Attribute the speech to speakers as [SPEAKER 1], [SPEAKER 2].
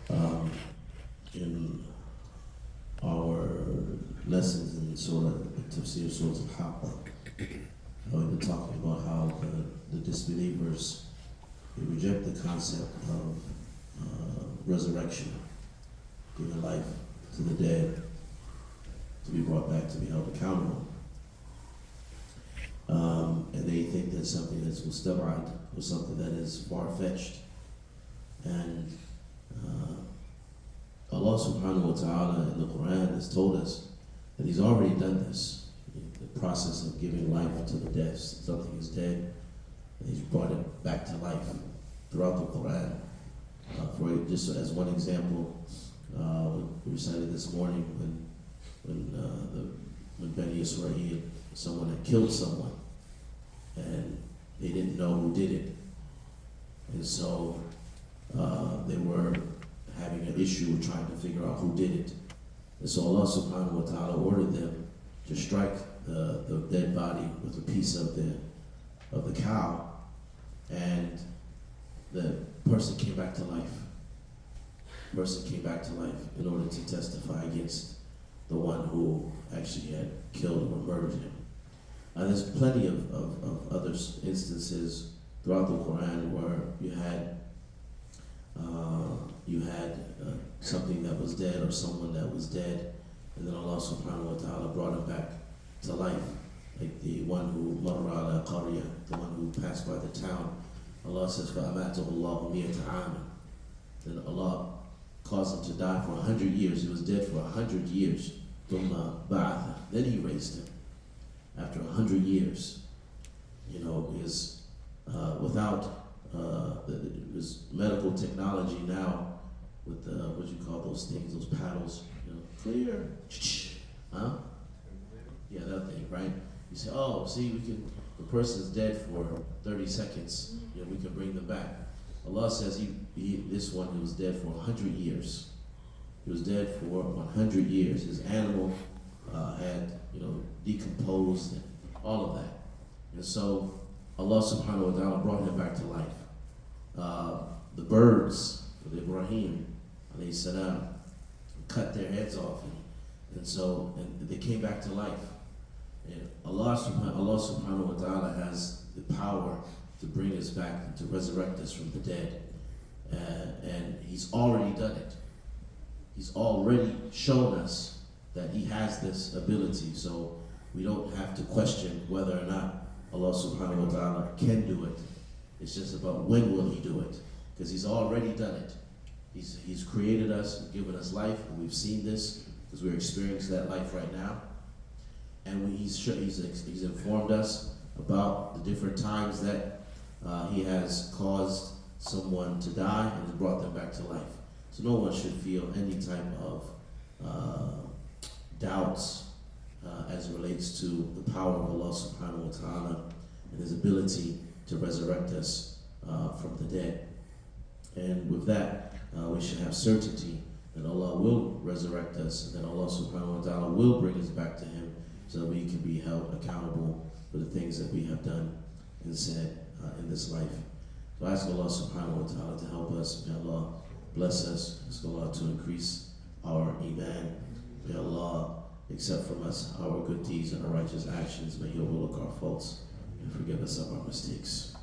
[SPEAKER 1] Um, in our lessons in Surah Tafsir, Surah Al-Haqq, we've been talking about how the disbelievers, they reject the concept of resurrection, giving life to the dead, to be brought back, to be held accountable. And they think that's something that's mustab'ad, or something that is far-fetched. And Allah subhanahu wa ta'ala in the Quran has told us that He's already done this. The process of giving life to the dead. Something is dead, and He's brought it back to life throughout the Quran. For just as one example, we recited this morning when Bani Israel, someone had killed someone, and they didn't know who did it. And so they were having an issue with trying to figure out who did it. And so Allah subhanahu wa ta'ala ordered them to strike the dead body with a piece of the cow, and the person came back to life. The person came back to life in order to testify against the one who actually had killed or murdered him. There's plenty of other instances throughout the Quran where you had something that was dead or someone that was dead, and then Allah subhanahu wa ta'ala brought him back to life. Like the one who marra ala qarya, the one who passed by the town. Allah says, فَأَمَاتَهُ اللَّهُ مِيَةَ عَامٍ. Then Allah caused him to die for 100 years. He was dead for 100 years. ثُمَّ بَعَثَ. Then He raised him after 100 years. You know, is without this medical technology now, with what you call those things, those paddles, you know, clear, huh? Yeah, that thing, right? You say, oh, see, the person's dead for 30 seconds, you know, we can bring them back. Allah says this one, he was dead for 100 years. He was dead for 100 years. His animal had, you know, decomposed and all of that. And so Allah subhanahu wa ta'ala brought him back to life. The birds with Ibrahim alayhi salam cut their heads off, and they came back to life. And Allah subhanahu wa ta'ala has the power to bring us back and to resurrect us from the dead. And He's already done it. He's already shown us that He has this ability, so we don't have to question whether or not Allah subhanahu wa ta'ala can do it. It's just about when will He do it, because He's already done it. He's created us, given us life, and we've seen this because we're experiencing that life right now. And He's informed us about the different times that He has caused someone to die and has brought them back to life. So no one should feel any type of doubts as it relates to the power of Allah subhanahu wa ta'ala and His ability to resurrect us from the dead. And with that, we should have certainty that Allah will resurrect us, and that Allah subhanahu wa ta'ala will bring us back to Him, so that we can be held accountable for the things that we have done and said in this life. So I ask Allah subhanahu wa ta'ala to help us. May Allah bless us. Ask Allah to increase our iman. May Allah accept from us our good deeds and our righteous actions. May He overlook our faults and forgive us of our mistakes.